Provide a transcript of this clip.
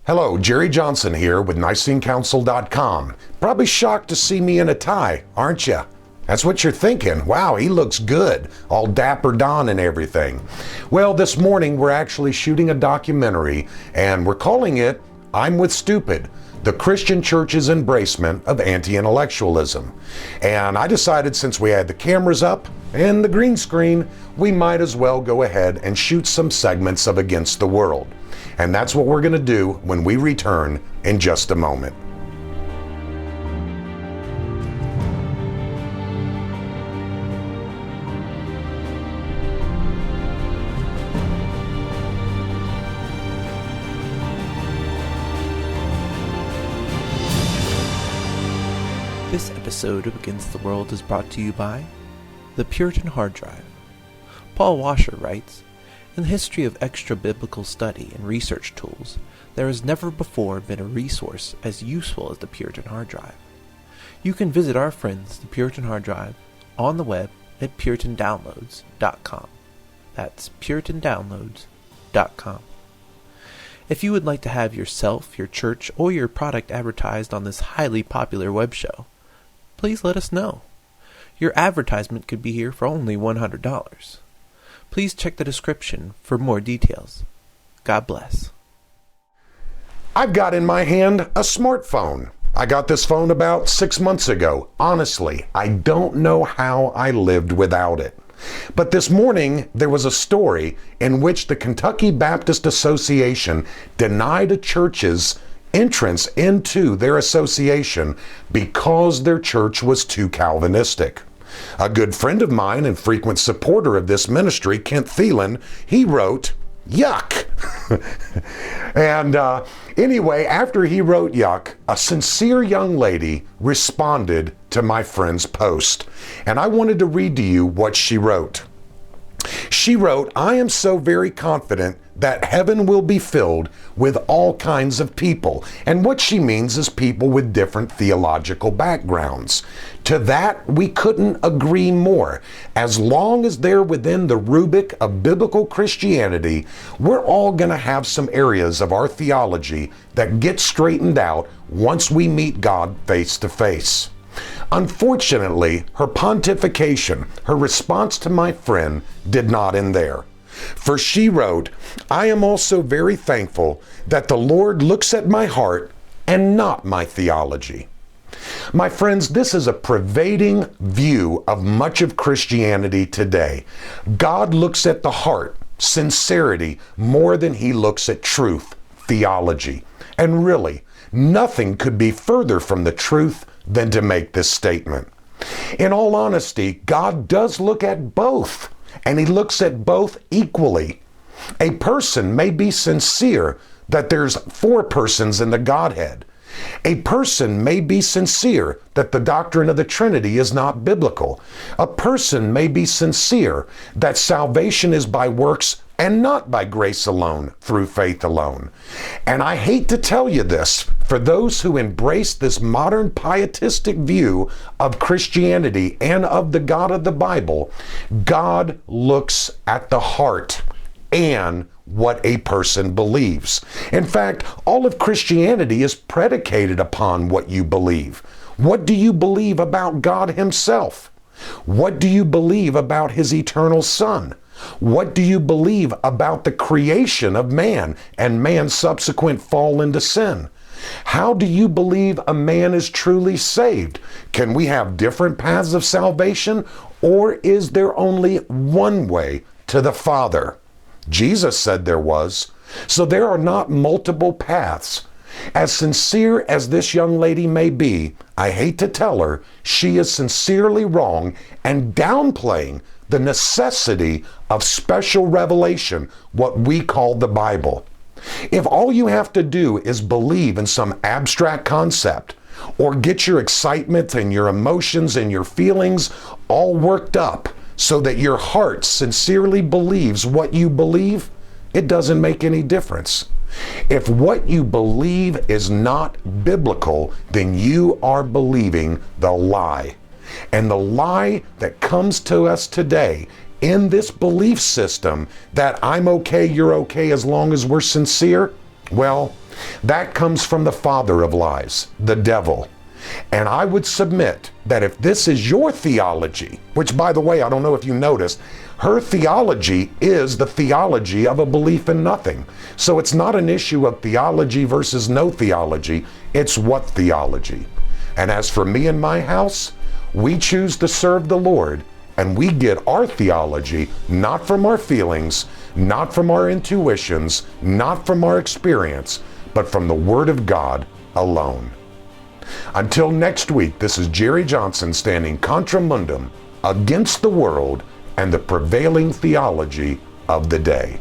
Hello, Jerry Johnson here with NiceneCouncil.com. Probably shocked to see me in a tie, aren't you? That's what you're thinking. Wow, he looks good, all dapper Don and everything. Well, this morning we're actually shooting a documentary, and we're calling it I'm With Stupid, the Christian Church's Embracement of Anti-Intellectualism. And I decided since we had the cameras up and the green screen, we might as well go ahead and shoot some segments of Against the World. And that's what we're going to do when we return in just a moment. This episode of Against the World is brought to you by the Puritan Hard Drive. Paul Washer writes, "In the history of extra-biblical study and research tools, there has never before been a resource as useful as the Puritan Hard Drive. You can visit our friends, the Puritan Hard Drive, on the web at puritandownloads.com. That's puritandownloads.com. If you would like to have yourself, your church, or your product advertised on this highly popular web show, please let us know. Your advertisement could be here for only $100. Please check the description for more details. God bless. I've got in my hand a smartphone. I got this phone about 6 months ago. Honestly, I don't know how I lived without it. But this morning, there was a story in which the Kentucky Baptist Association denied a church's entrance into their association because their church was too Calvinistic. A good friend of mine and frequent supporter of this ministry, Kent Thielen, he wrote, "Yuck." And anyway, after he wrote yuck, a sincere young lady responded to my friend's post. And I wanted to read to you what she wrote. She wrote, "I am so very confident that heaven will be filled with all kinds of people." And what she means is people with different theological backgrounds. To that, we couldn't agree more. As long as they're within the rubric of biblical Christianity, we're all going to have some areas of our theology that get straightened out once we meet God face to face. Unfortunately, her pontification, her response to my friend, did not end there. For she wrote, "I am also very thankful that the Lord looks at my heart and not my theology." My friends, this is a pervading view of much of Christianity today. God looks at the heart, sincerity, more than he looks at truth, theology. And really, nothing could be further from the truth than to make this statement. In all honesty, God does look at both, and he looks at both equally. A person may be sincere that there's 4 persons in the Godhead. A person may be sincere that the doctrine of the Trinity is not biblical. A person may be sincere that salvation is by works and not by grace alone, through faith alone. And I hate to tell you this, for those who embrace this modern pietistic view of Christianity and of the God of the Bible, God looks at the heart and what a person believes. In fact, all of Christianity is predicated upon what you believe. What do you believe about God himself? What do you believe about his eternal Son? What do you believe about the creation of man and man's subsequent fall into sin? How do you believe a man is truly saved? Can we have different paths of salvation, or is there only one way to the Father? Jesus said there was. So there are not multiple paths. As sincere as this young lady may be, I hate to tell her, she is sincerely wrong and downplaying the necessity of special revelation, what we call the Bible. If all you have to do is believe in some abstract concept, or get your excitement and your emotions and your feelings all worked up so that your heart sincerely believes what you believe, it doesn't make any difference. If what you believe is not biblical, then you are believing the lie. And the lie that comes to us today in this belief system that I'm okay, you're okay as long as we're sincere, well, That comes from the father of lies, the devil. And I would submit that if this is your theology, which by the way, I don't know if you noticed, her theology is the theology of a belief in nothing. So it's not an issue of theology versus no theology, it's what theology. And as for me and my house, we choose to serve the Lord, and we get our theology not from our feelings, not from our intuitions, not from our experience, but from the Word of God alone. Until next week, this is Jerry Johnson standing contra mundum against the world and the prevailing theology of the day.